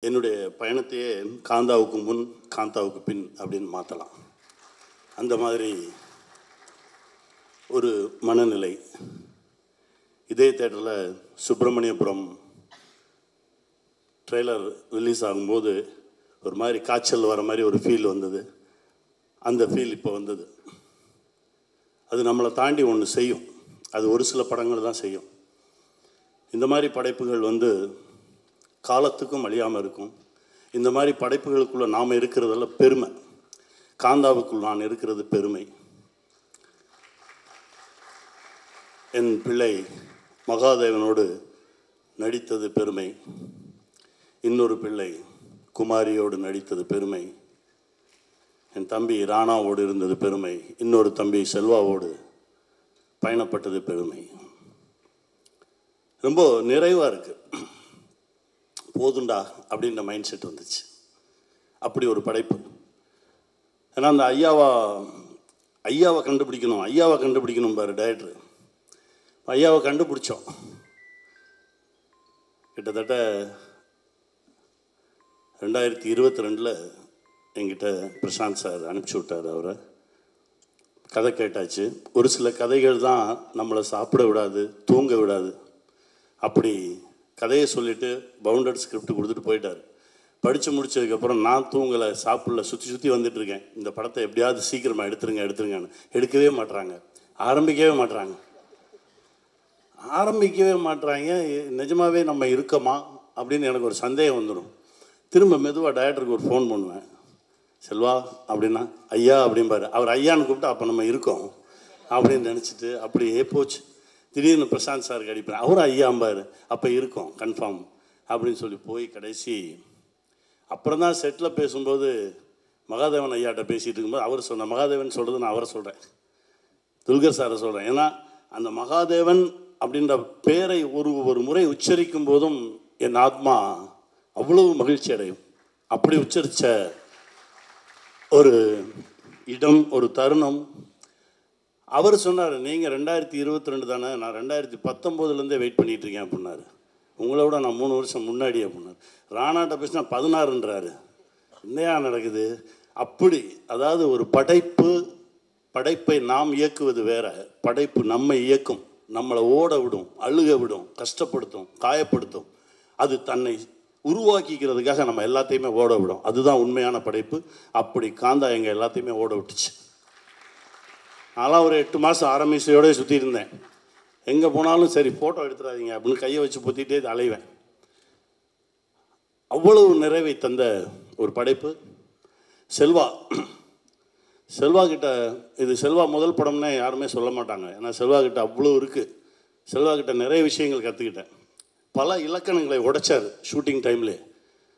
என்னுடைய பயணத்தையே காந்தாவுக்கு முன் காந்தாவுக்கு பின் அப்படின்னு மாற்றலாம். அந்த மாதிரி ஒரு மனநிலை. இதே தேட்டரில் சுப்பிரமணியபுரம் ட்ரெய்லர் ரிலீஸ் ஆகும்போது ஒரு மாதிரி காய்ச்சல் வர மாதிரி ஒரு ஃபீல் வந்தது. அந்த ஃபீல் இப்போ வந்தது. அது நம்மளை தாண்டி ஒன்று செய்யும். அது ஒரு சில படங்கள் தான் செய்யும். இந்த மாதிரி படைப்புகள் காலத்துக்கும் அழியாமல் இருக்கும். இந்த மாதிரி படைப்புகளுக்குள்ளே நாம் இருக்கிறதெல்லாம் பெருமை. காந்தாவுக்குள் நான் இருக்கிறது பெருமை. என் பிள்ளை மகாதேவனோடு நடித்தது பெருமை. இன்னொரு பிள்ளை குமாரியோடு நடித்தது பெருமை. என் தம்பி ராணாவோடு இருந்தது பெருமை. இன்னொரு தம்பி செல்வாவோடு பயணப்பட்டது பெருமை. ரொம்ப நிறைவாக இருக்குது. போதுண்டா அப்படின்ற மைண்ட் செட் வந்துச்சு. அப்படி ஒரு படைப்பு. ஏன்னா அந்த ஐயாவை கண்டுபிடிக்கணும் பாரு டைரக்டர். ஐயாவை கண்டுபிடிச்சோம். கிட்டத்தட்ட 2022 என்கிட்ட பிரசாந்த் சார் அனுப்பிச்சி விட்டார். அவரை கதை கேட்டாச்சு. ஒரு சில கதைகள் தான் நம்மளை சாப்பிட விடாது, தூங்க விடாது. அப்படி கதையை சொல்லிவிட்டு பவுண்டட் ஸ்கிரிப்ட் கொடுத்துட்டு போயிட்டார். படித்து முடித்ததுக்கப்புறம் நான் தூங்கலை, சாப்பிடல, சுற்றி வந்துட்டுருக்கேன். இந்த படத்தை எப்படியாவது சீக்கிரமாக எடுத்துருங்கன்னு. எடுக்கவே மாட்டுறாங்க, ஆரம்பிக்கவே மாட்டுறாங்க. நிஜமாகவே நம்ம இருக்கோமா அப்படின்னு எனக்கு ஒரு சந்தேகம் வந்துடும். திரும்ப மெதுவாக டைரக்டருக்கு ஒரு ஃபோன் பண்ணுவேன். செல்வா அப்படின்னா ஐயா அப்படின்பாரு. அவர் ஐயான்னு கூப்பிட்டு அப்போ நம்ம இருக்கோம் அப்படின்னு நினச்சிட்டு அப்படியே போச்சு. திடீர்னு பிரசாந்த் சாருக்கு அடிப்பேன். அவரும் ஐயாம்பார். அப்போ இருக்கோம் கன்ஃபார்ம் அப்படின்னு சொல்லி போய் கடைசி அப்புறம் தான் செட்டில் பேசும்போது மகாதேவன் ஐயாட்ட பேசிகிட்டு இருக்கும்போது அவர் சொன்ன மகாதேவன் சொல்கிறது நான் அவரை சொல்கிறேன், துல்கர் சாரை சொல்கிறேன். ஏன்னா அந்த மகாதேவன் அப்படின்ற பேரை ஒரு முறை உச்சரிக்கும் போதும் என் ஆத்மா அவ்வளவு மகிழ்ச்சி அடையும். அப்படி உச்சரித்த ஒரு இடம், ஒரு தருணம். அவர் சொன்னார், நீங்கள் 2022 தானே, நான் 2019 வெயிட் பண்ணிகிட்ருக்கேன் அப்படின்னாரு. உங்களை விட நான் 3 வருஷம் முன்னாடி அப்படின்னாரு. ராணாட்ட பேசினா 16ன்றாரு. என்னையா நடக்குது? அப்படி அதாவது ஒரு படைப்பை நாம் இயக்குவது வேற, படைப்பு நம்மை இயக்கும், நம்மளை ஓட விடும், அழுக விடும், கஷ்டப்படுத்தும், காயப்படுத்தும். அது தன்னை உருவாக்கிக்கிறதுக்காக நம்ம எல்லாத்தையுமே ஓட விடும். அதுதான் உண்மையான படைப்பு. அப்படி காந்தா எங்கள் எல்லாத்தையுமே ஓட விட்டுச்சு. நான்லாம் ஒரு 8 மாதம் ஆரம்பிசையோடு சுற்றி இருந்தேன். எங்கே போனாலும் சரி ஃபோட்டோ எடுத்துடாதீங்க அப்படின்னு கையை வச்சு பொத்திட்டே அலைவேன். அவ்வளவு நிறைவை தந்த ஒரு படைப்பு. செல்வா கிட்ட இது செல்வா முதல் படம்னே யாருமே சொல்ல மாட்டாங்க. ஏன்னா செல்வா கிட்ட அவ்வளோ இருக்குது. செல்வா கிட்ட நிறைய விஷயங்கள் கற்றுக்கிட்டேன். பல இலக்கணங்களை உடைச்சார் ஷூட்டிங் டைம்லேயே.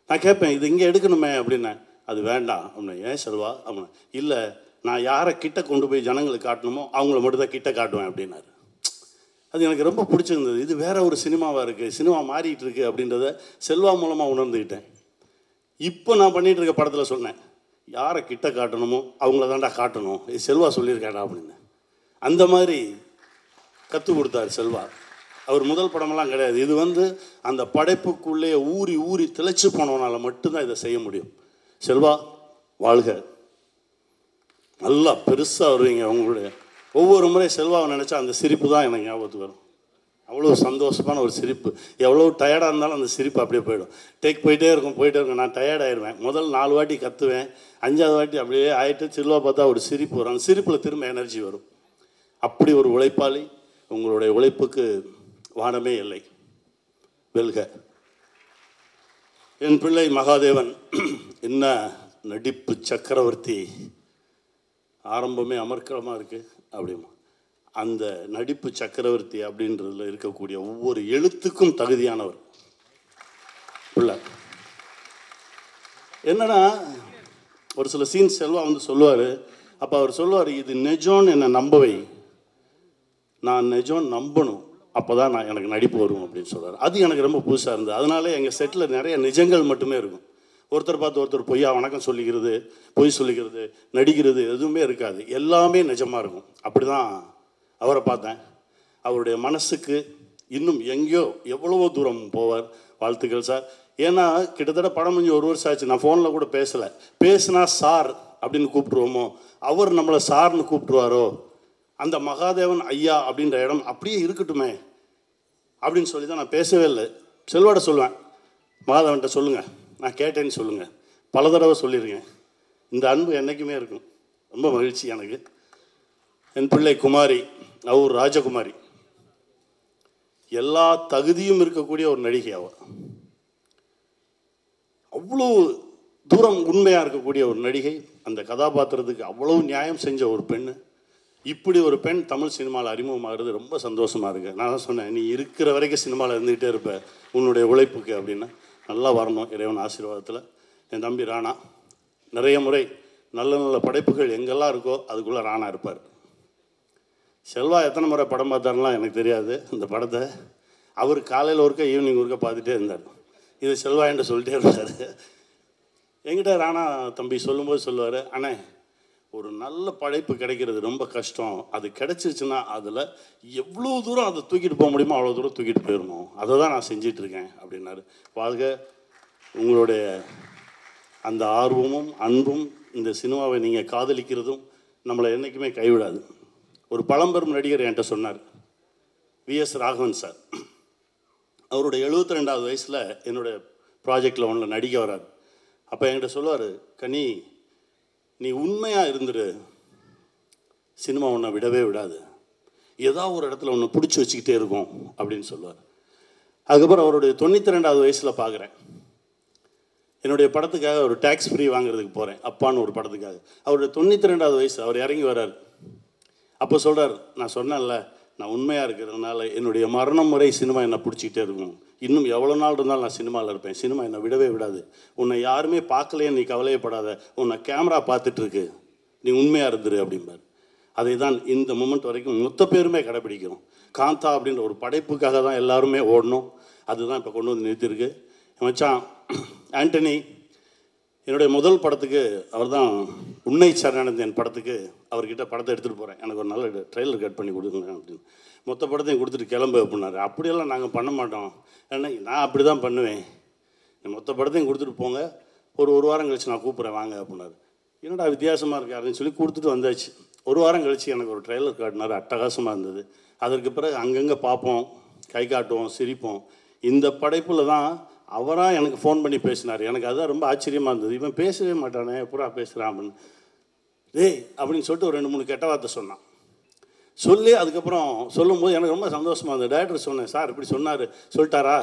நான் கேட்பேன், இது இங்கே எடுக்கணுமே அப்படின்னேன். அது வேண்டாம் அப்படின்னா. ஏன் செல்வா அப்படின்னா, இல்லை நான் யாரை கிட்ட கொண்டு போய் ஜனங்களுக்கு காட்டணுமோ அவங்கள மட்டும் தான் கிட்ட காட்டுவேன் அப்படின்னாரு. அது எனக்கு ரொம்ப பிடிச்சிருந்தது. இது வேற ஒரு சினிமாவாக இருக்குது, சினிமா மாறிட்டு இருக்கு அப்படின்றத செல்வா மூலமாக உணர்ந்துக்கிட்டேன். இப்போ நான் பண்ணிகிட்டு இருக்க படத்தில் சொன்னேன், யாரை கிட்ட காட்டணுமோ அவங்கள தாண்டா காட்டணும், இது செல்வா சொல்லியிருக்காடா அப்படின்னு. அந்த மாதிரி கற்றுக் கொடுத்தார் செல்வா. அவர் முதல் படமெல்லாம் கிடையாது. இது அந்த படைப்புக்குள்ளே ஊறி திளைச்சு போனவனால மட்டும்தான் இதை செய்ய முடியும். செல்வா வாழ்க. நல்லா பெருசாக வருவீங்க. உங்களுடைய ஒவ்வொரு முறை செல்வாவை நினச்சா அந்த சிரிப்பு தான் எனக்கு ஞாபகத்துக்கு வரும். அவ்வளோ சந்தோஷமான ஒரு சிரிப்பு. எவ்வளோ டயர்டாக இருந்தாலும் அந்த சிரிப்பு அப்படியே போயிடும். டேக் போயிட்டே இருக்கும். நான் டயர்டாகிடுவேன். முதல் 4 வாட்டி கற்றுவேன், 5ஆவது வாட்டி அப்படியே ஆகிட்டு செல்வா பார்த்தா ஒரு சிரிப்பு வரும். அந்த சிரிப்பில் திரும்ப எனர்ஜி வரும். அப்படி ஒரு உழைப்பாளி. உங்களுடைய உழைப்புக்கு வானமே இல்லை. வெல்க. என் பிள்ளை மகாதேவன் என்ன நடிப்பு சக்கரவர்த்தி. ஆரம்பமே அமர்க்கலமாக இருக்குது அப்படிமா. அந்த நடிப்பு சக்கரவர்த்தி அப்படின்றதுல இருக்கக்கூடிய ஒவ்வொரு எழுத்துக்கும் தகுதியானவர் பிள்ளை. என்னன்னா ஒரு சில சீன்ஸ் செல்வா சொல்லுவார். அப்போ அவர் சொல்லுவார், இது நிஜம்னு என்னை நம்பவை, நான் நிஜம் நம்பணும், அப்போ தான் எனக்கு நடிப்பு வரும் அப்படின்னு சொல்கிறார். அது எனக்கு ரொம்ப புதுசாக இருந்தது. அதனால எங்கள் செட்டில் நிறைய நிஜங்கள் மட்டுமே இருக்கும். ஒருத்தர் பார்த்து ஒருத்தர் பொய்யா வணக்கம் சொல்லிக்கிறது, பொய் சொல்லிக்கிறது, நடிக்கிறது எதுவுமே இருக்காது. எல்லாமே நிஜமாக இருக்கும். அப்படி தான் அவரை பார்த்தேன். அவருடைய மனசுக்கு இன்னும் எங்கேயோ எவ்வளவோ தூரம் போவார். வாழ்த்துக்கள் சார். ஏன்னா கிட்டத்தட்ட படம் முடிஞ்சு 1 வருஷம் ஆச்சு. நான் ஃபோனில் கூட பேசலை. பேசுனா சார் அப்படின்னு கூப்பிட்ருவோமோ, அவர் நம்மளை சார்னு கூப்பிட்ருவாரோ, அந்த மகாதேவன் ஐயா அப்படின்ற இடம் அப்படியே இருக்கட்டுமே அப்படின்னு சொல்லி தான் நான் பேசவே இல்லை. செல்வாட சொல்லுவேன், மகாதேவன்கிட்ட சொல்லுங்கள், நான் கேட்டேன்னு சொல்லுங்கள், பல தடவை சொல்லியிருக்கேன். இந்த அன்பு என்றைக்குமே இருக்கும். ரொம்ப மகிழ்ச்சி எனக்கு. என் பிள்ளை குமாரி, அவர் ராஜகுமாரி, எல்லா தகுதியும் இருக்கக்கூடிய ஒரு நடிகை. அவள் அவ்வளோ தூரம் உண்மையாக இருக்கக்கூடிய ஒரு நடிகை. அந்த கதாபாத்திரத்துக்கு அவ்வளவு நியாயம் செஞ்ச ஒரு பெண். இப்படி ஒரு பெண் தமிழ் சினிமாவில் அறிமுகமாகிறது ரொம்ப சந்தோஷமாக இருக்குது. நான் தான் சொன்னேன், நீ இருக்கிற வரைக்கும் சினிமாவில் இருந்துகிட்டே இருப்ப உன்னுடைய உழைப்புக்கு அப்படின்னு. நல்லா வரணும் இறைவன் ஆசீர்வாதத்தில். என் தம்பி ராணா நிறைய முறை நல்ல நல்ல படைப்புகள் எங்கெல்லாம் இருக்கோ அதுக்குள்ளே ராணா இருப்பார். செல்வா எத்தனை முறை படம் பார்த்தாருலாம் எனக்கு தெரியாது. இந்த படத்தை அவர் காலையில் ஒருக்க ஈவினிங் ஒருக்க பார்த்துட்டே இருந்தார். இது செல்வா என்று சொல்லிட்டே இருந்தார். என்கிட்ட ராணா தம்பி சொல்லும்போது சொல்லுவார், அண்ணே ஒரு நல்ல படைப்பு கிடைக்கிறது ரொம்ப கஷ்டம், அது கிடைச்சிருச்சுன்னா அதில் எவ்வளோ தூரம் அதை தூக்கிட்டு போக முடியுமோ அவ்வளோ தூரம் தூக்கிட்டு போயிடணும், அதை தான் நான் செஞ்சிட்ருக்கேன் அப்படின்னாரு. வாழ்க உங்களுடைய அந்த ஆர்வமும் அன்பும், இந்த சினிமாவை நீங்கள் காதலிக்கிறதும் நம்மளை என்றைக்குமே கைவிடாது. ஒரு பழம்பெரும் நடிகர் என்கிட்ட சொன்னார், விஎஸ் ராகவன் சார். அவருடைய 72வது வயசில் என்னுடைய ப்ராஜெக்டில் ஒன்றில் நடிக்க வரார். அப்போ என்கிட்ட சொல்லுவார், கனி நீ உண்மையாக இருந்துரு, சினிமா உன்னை விடவே விடாது, ஏதாவது ஒரு இடத்துல ஒன்று பிடிச்சி வச்சுக்கிட்டே இருக்கும் அப்படின்னு சொல்லுவார். அதுக்கப்புறம் அவருடைய 92வது வயசில் பார்க்குறேன், என்னுடைய படத்துக்காக ஒரு டேக்ஸ் ஃப்ரீ வாங்குறதுக்கு போகிறேன், அப்பான்னு ஒரு படத்துக்காக. அவருடைய 92வது வயசு, அவர் இறங்கி வர்றார். அப்போ சொல்கிறார், நான் சொன்னேன்ல, நான் உண்மையாக இருக்கிறதுனால என்னுடைய மரணம் வரை சினிமா என்னை பிடிச்சிக்கிட்டே இருக்கும், இன்னும் எவ்வளோ நாள் இருந்தாலும் நான் சினிமாவில் இருப்பேன், சினிமா என்னை விடவே விடாது, உன்னை யாருமே பார்க்கலையே நீ கவலையப்படாத, உன்னை கேமரா பார்த்துட்ருக்கு, நீ உண்மையாக இருந்துரு அப்படிம்பார். அதை தான் இந்த மூமெண்ட் வரைக்கும் மொத்த பேருமே கடைப்பிடிக்கிறோம். காந்தா அப்படின்ற ஒரு படைப்புக்காக தான் எல்லாருமே ஓடணும். அதுதான் இப்போ கொண்டு வந்து நிறுத்தியிருக்கு. மச்சான் ஆண்டனி, என்னுடைய முதல் படத்துக்கு அவர் தான் உன்னை சரணடைந்த என் படத்துக்கு அவர்கிட்ட படத்தை எடுத்துகிட்டு போகிறேன், எனக்கு ஒரு நல்ல ட்ரெய்லர் கட் பண்ணி கொடுங்க அப்படின்னு. மொத்த படத்தையும் கொடுத்துட்டு கிளம்பு அப்படின்னாரு. அப்படியெல்லாம் நாங்கள் பண்ண மாட்டோம், ஏன்னா நான் அப்படி தான் பண்ணுவேன், மொத்த படத்தையும் கொடுத்துட்டு போங்க, ஒரு வாரம் கழிச்சு நான் கூப்பிட்றேன் வாங்க அப்படின்னாரு. என்னடா வித்தியாசமாக இருக்கு அப்படின்னு சொல்லி கொடுத்துட்டு வந்தாச்சு. ஒரு வாரம் கழிச்சு எனக்கு ஒரு ட்ரெய்லர் காட்டினார், அட்டகாசமாக இருந்தது. அதற்கு பிறகு அங்கங்கே பார்ப்போம், கை காட்டுவோம், சிரிப்போம். இந்த படைப்பில் தான் அவராக எனக்கு ஃபோன் பண்ணி பேசினார். எனக்கு அதுதான் ரொம்ப ஆச்சரியமாக இருந்தது. இவன் பேசவே மாட்டானே, எப்படா பேசுகிறான் அப்படின்னு. டேய் அப்படின்னு சொல்லிட்டு ஒரு 2-3 கெட்ட வார்த்தை சொன்னான். சொல்லி அதுக்கப்புறம் சொல்லும்போது எனக்கு ரொம்ப சந்தோஷமாக இருந்தது. டைரக்டர் சொன்னேன், சார் இப்படி சொன்னார், சொல்லிட்டாரா,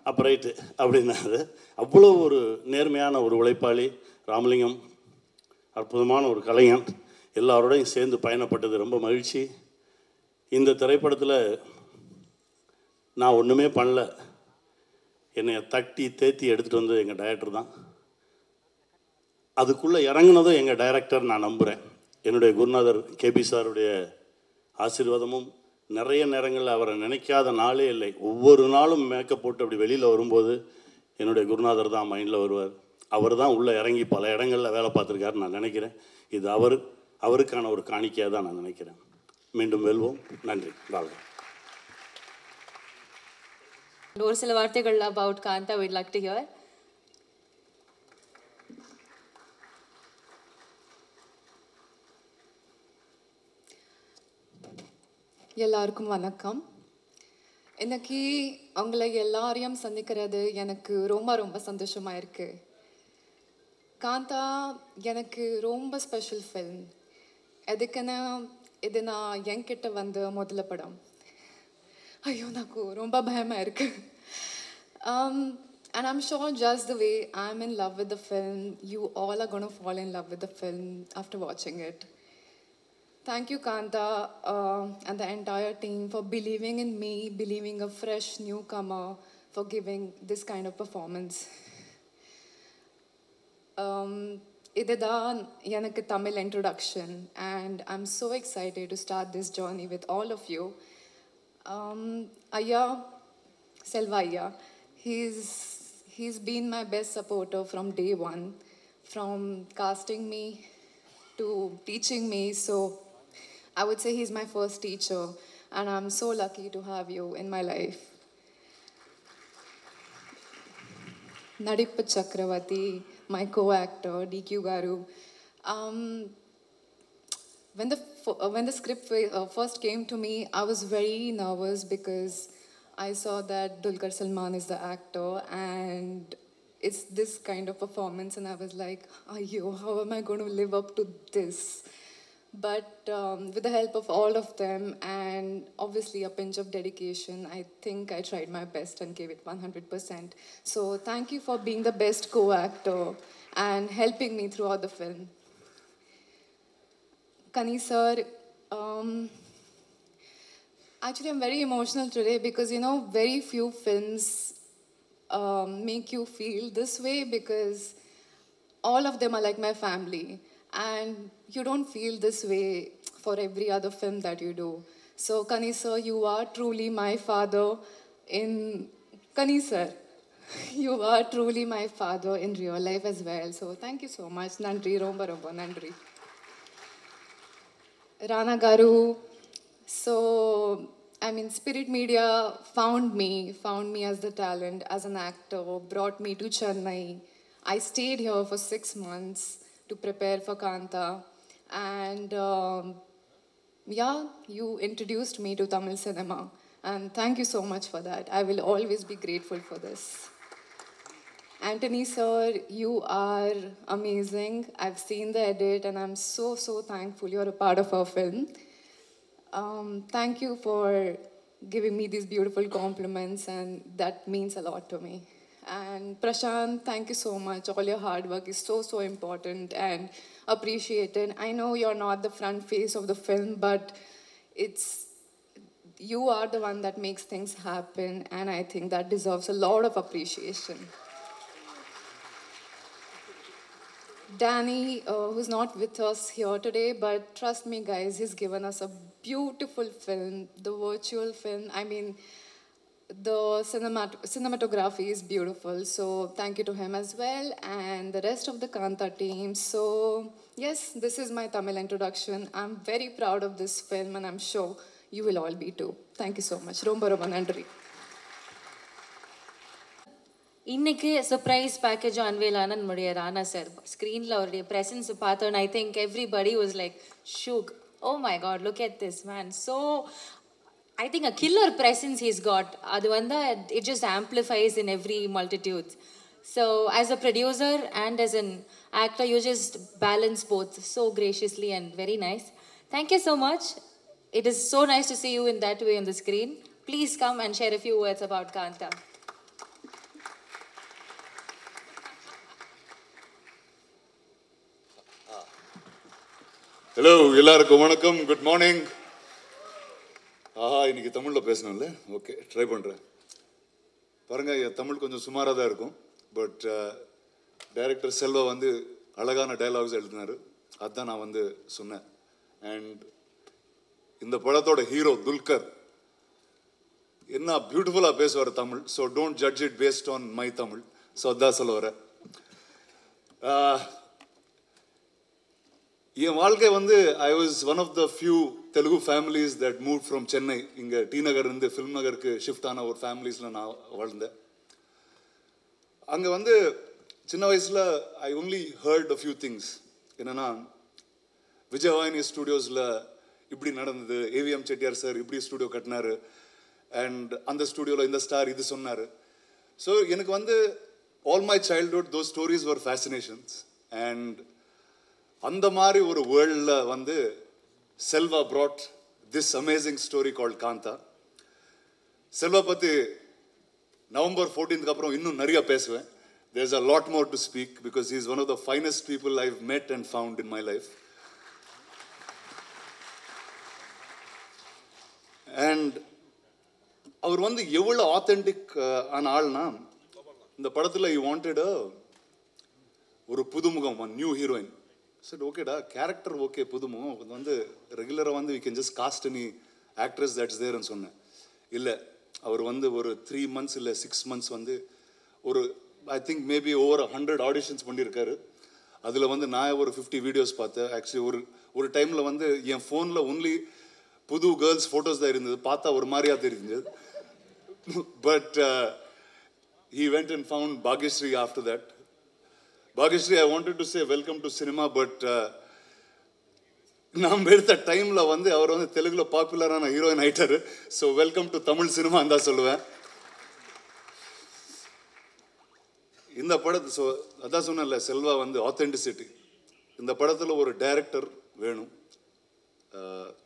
அப்போ ரைட்டு அப்படின்னாரு. அவ்வளோ ஒரு நேர்மையான ஒரு உழைப்பாளி ராமலிங்கம், அற்புதமான ஒரு கலைஞன், எல்லாரோடையும் சேர்ந்து பயணப்பட்டது ரொம்ப மகிழ்ச்சி. இந்த திரைப்படத்தில் நான் ஒன்றுமே பண்ணல, என்னை தட்டி தேத்தி எடுத்துகிட்டு வந்தது எங்கள் டைரக்டர் தான். அதுக்குள்ளே இறங்குனதும் எங்கள் டைரக்டர் நான் நம்புகிறேன். என்னுடைய குருநாதர் கேபி சாருடைய ஆசீர்வாதமும், நிறைய நேரங்களில் அவரை நினைக்காத நாளே இல்லை. ஒவ்வொரு நாளும் மேக்கப் போட்டு அப்படி வெளியில் வரும்போது என்னுடைய குருநாதர் தான் மைண்டில் வருவார். அவர் தான் உள்ளே இறங்கி பல இடங்களில் வேலை பார்த்துருக்காருன்னு நான் நினைக்கிறேன். இது அவருக்கான ஒரு காணிக்கையாக தான் நான் நினைக்கிறேன். மீண்டும் வெல்வோம். நன்றி. வாழ்க. ஒரு சில வார்த்தைகள் about Kantha we'd like to hear. எல்லாருக்கும் வணக்கம். இன்னைக்கு உங்களை எல்லாரையும் சந்திக்கிறது எனக்கு ரொம்ப ரொம்ப சந்தோஷமாக இருக்குது. காந்தா எனக்கு ரொம்ப ஸ்பெஷல் ஃபில்ம். எதுக்குன்னா இது நான் என்கிட்ட வந்து முதல்ல படம். ஐயோ నాకు ரொம்ப பயமாக இருக்குது. And I'm sure just the way I'm in love with the film, you all are going to fall in love with the film after watching it. Thank you, Kantha, and the entire team for believing in me, believing a fresh newcomer, for giving this kind of performance. இதுதான் எனக்கு Tamil introduction, and I'm so excited to start this journey with all of you. Ayya, Selva Ayya, he's been my best supporter from day one, from casting me to teaching me. So I would say he's my first teacher, and I'm so lucky to have you in my life. Nadippa Chakravarti, my co-actor, DQ Garu. Um, when the script first came to me, I was very nervous because I saw that Dulquer Salmaan is the actor and it's this kind of performance, and I was like, "Ayyo, how am I going to live up to this?" But with the help of all of them and obviously a pinch of dedication, I think I tried my best and gave it 100%. So thank you for being the best co-actor and helping me throughout the film. Kani sir, actually I'm very emotional today because very few films make you feel this way because all of them are like my family and you don't feel this way for every other film that you do. So Kani sir, you are truly my father in Kani sir. You are truly my father in real life as well. So thank you so much. Nandri, romba romba nandri. Rana Garu. So, I mean, Spirit Media found me as the talent, as an actor, brought me to Chennai. I stayed here for 6 months to prepare for Kanta. And yeah, you introduced me to Tamil cinema. And thank you so much for that. I will always be grateful for this. Anthony sir, you are amazing. I've seen the edit and I'm so thankful you're a part of our film. Thank you for giving me these beautiful compliments and that means a lot to me. And Prashant, thank you so much. All your hard work is so important and appreciated. I know you're not the front face of the film, but you are the one that makes things happen and I think that deserves a lot of appreciation. Danny, who's not with us here today, but trust me, guys, he's given us a beautiful film, the virtual film. I mean, the cinematography is beautiful, so thank you to him as well, and the rest of the Kanta team. So, yes, this is my Tamil introduction. I'm very proud of this film, and I'm sure you will all be too. Thank you so much. Romba romba nandri. இன்னைக்கு surprise package unveil ஆன நம்முடைய Rana sir ஸ்க்ரீனில் அவருடைய presence பார்த்தோன்னு I think everybody was like shook oh my God look at this man so I think a killer presence he's got அது வந்து it just amplifies in every multitudes so as a producer and as an actor you just balance both so graciously and very nice. Thank you so much. It is so nice to see you in that way on the screen. Please come and share a few words about Kanta. Hello எல்லாருக்கும் வணக்கம், good morning. இன்னைக்கு தமிழில் பேசணும்ல, okay try பண்ணுறேன். பாருங்கள், என் தமிழ் கொஞ்சம் சுமாராக தான் இருக்கும், பட் டைரக்டர் செல்வா வந்து அழகான டைலாக்ஸ் எழுதினார், அதுதான் நான் வந்து சொன்னேன். அண்ட் இந்த படத்தோட ஹீரோ துல்கர் என்ன பியூட்டிஃபுல்லாக பேசுவார் Tamil. So don't judge it based on my Tamil. So அதான் சொல்ல வரேன். என் வாழ்க்கை வந்து I was one of the few Telugu families that move from Chennai. இங்கே டி நகர்லேருந்து ஃபில்ம் நகருக்கு ஷிஃப்ட் ஆன ஒரு ஃபேமிலிஸில் நான் வாழ்ந்தேன். அங்கே வந்து சின்ன வயசில் I only heard a few things. என்னென்னா, விஜயவாயினி ஸ்டூடியோஸில் இப்படி நடந்தது, ஏவிஎம் செட்டியார் சார் இப்படி ஸ்டூடியோ கட்டினார், அண்ட் அந்த ஸ்டூடியோவில் இந்த ஸ்டார் இது சொன்னார். ஸோ எனக்கு வந்து all my childhood those stories were fascinations. And அந்த மாதிரி ஒரு வேர்ல்டில் வந்து Selva brought this amazing story called Kantha. Selva பற்றி நவம்பர் 14th அப்புறம் இன்னும் நிறைய பேசுவேன். there's a lot more to speak because he is one of the finest people I've met and found in my life. And அவர் வந்து எவ்வளோ ஆத்தென்டிக் ஆன ஆள்னா, இந்த படத்தில் he wanted ஒரு புதுமுகம், ஒன் நியூ ஹீரோயின். சரி, ஓகேடா, கேரக்டர் ஓகே, புதுமுகம் வந்து ரெகுலராக வந்து we can just cast any actress that's தேர்ன்னு சொன்னேன். இல்லை, அவர் வந்து ஒரு 3 months இல்லை 6 months வந்து ஒரு I think maybe over 100 auditions பண்ணியிருக்காரு. அதில் வந்து நான் ஒரு 50 வீடியோஸ் பார்த்தேன். ஆக்சுவலி ஒரு டைமில் வந்து என் ஃபோனில் ஒன்லி புது கேர்ள்ஸ் ஃபோட்டோஸ் தான் இருந்தது. பார்த்தா ஒரு மாதிரியாக தெரிஞ்சது. But he went and found Bhagyashree after that. Bhagyashree, I wanted to say welcome to cinema, but நாம் எடுத்த டைமில் வந்து அவர் வந்து தெலுங்கில் பாப்புலரான ஹீரோயின் ஆயிட்டாரு. ஸோ வெல்கம் டு தமிழ் சினிமான்னு தான் சொல்லுவேன். இந்த படத்து ஸோ அதான் சொன்னேன்ல, செல்வா வந்து ஆத்தென்டிசிட்டி. இந்த படத்தில் ஒரு டைரக்டர் வேணும்,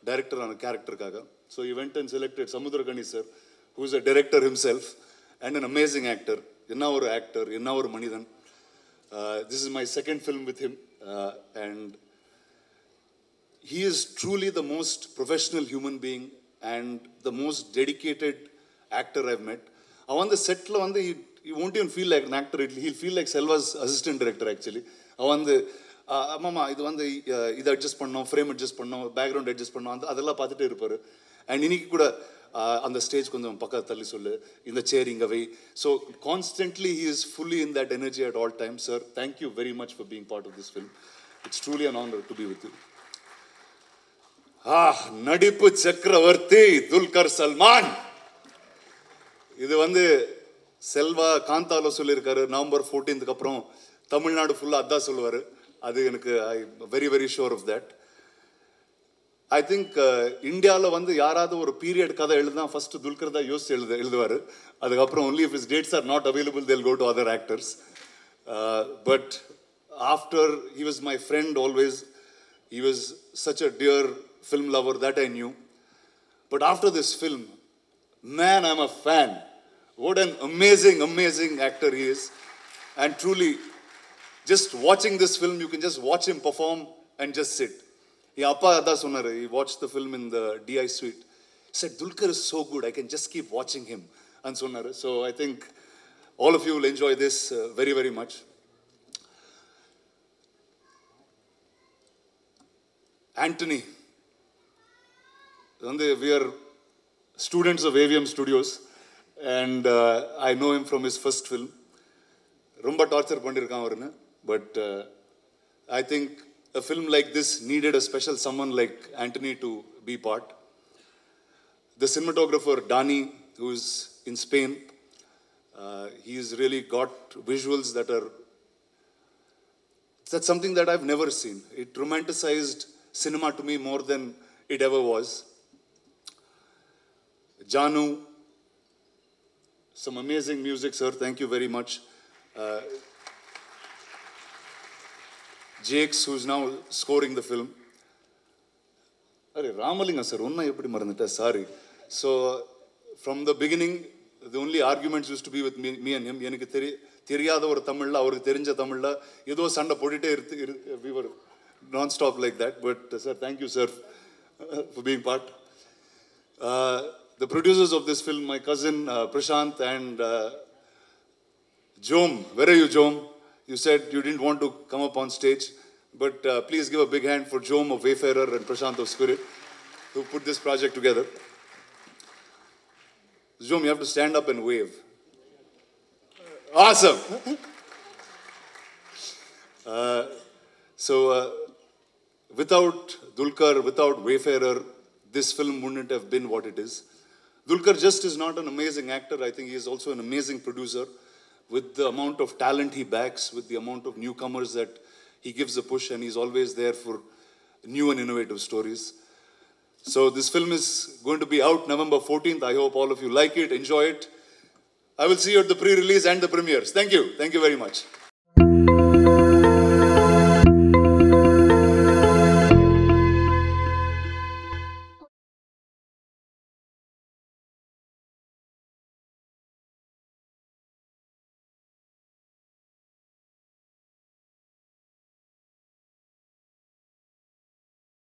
டைரக்டரான கேரக்டருக்காக. So he went and selected Samudrakani sir, who is a director himself and an amazing actor. என்ன ஒரு ஆக்டர், என்ன ஒரு மனிதன். This is my second film with him, and he is truly the most professional human being and the most dedicated actor I've met. அவன் வந்து settle வந்து he won't even feel like an actor, he'll feel like Selva's assistant director actually. அவன் வந்து ஆமாம்மா இது வந்து இதை adjust பண்ணோம், ஃப்ரேம் அட்ஜஸ்ட் பண்ணோம், பேக்ரவுண்ட் அட்ஜஸ்ட் பண்ணோம், அதெல்லாம் பார்த்துட்டே இருப்பார். அண்ட் இன்னைக்கு கூட அந்த ஸ்டேஜ் கொஞ்சம் பக்கத்து தள்ளி சொல்லு, இந்த சேர் இங்கே வை. So constantly he is fully in that energy at all times. Sir, thank you very much for being part of this film. It's truly an honor to be with you. நடிப்பு சக்கரவர்த்தி துல்கர் சல்மான். இது வந்து செல்வா காந்தால சொல்லியிருக்காரு, November 14th அப்புறம் தமிழ்நாடு ஃபுல்லாக அதான் சொல்லுவார். அது எனக்கு I very very sure of that. I think இந்தியாவில் வந்து யாராவது ஒரு பீரியட் கதை எழுதுனா ஃபர்ஸ்ட் துல்கர் தான் யோசிச்சு எழுதுவார். அதுக்கப்புறம் only if his dates are not available they'll go to other actors. But after, he was my friend always. He was such a dear film lover that I knew. But after this film, man, I'm a fan. What an amazing, amazing actor he is. And truly, just watching this film, you can just watch him perform and just sit. He watched the film in the DI suite. He said, Dulquer is so good, I can just keep watching him. And so I think all of you will enjoy this very, very much. Anthony. We are students of AVM Studios, and I know him from his first film. Rumba torture pandirukkan avarna, but I think a film like this needed a special someone like Anthony to be part. The cinematographer Dani, who is in Spain, he's really got visuals that's something that I've never seen. It romanticized cinema to me more than it ever was. Janu, some amazing music, sir. Thank you very much. Jakes, who's now scoring the film. Ramalinga, sir. Sorry. So, from the beginning, the only arguments used to be with me and him. தெரியாத ஒரு தமிழ்ல அவருக்கு தெரிஞ்ச தமிழ்ல ஏதோ சண்டை போட்டுட்டே we were non-stop like that. But sir, thank you, sir, for being part. The producers of this film, my cousin Prashant and Jom. Where are you, Jom? You said you didn't want to come up on stage, but please give a big hand for Jom of Wayfarer and Prashant of Spirit, who put this project together. Jom, you have to stand up and wave. Awesome. Without Dulquer, without Wayfarer, this film wouldn't have been what it is. Dulquer just is not an amazing actor. I think he is also an amazing producer. With the amount of talent he backs, with the amount of newcomers that he gives a push, and he's always there for new and innovative stories. So this film is going to be out November 14th. I hope all of you like it, enjoy it. I will see you at the pre-release and the premieres. Thank you. Thank you very much.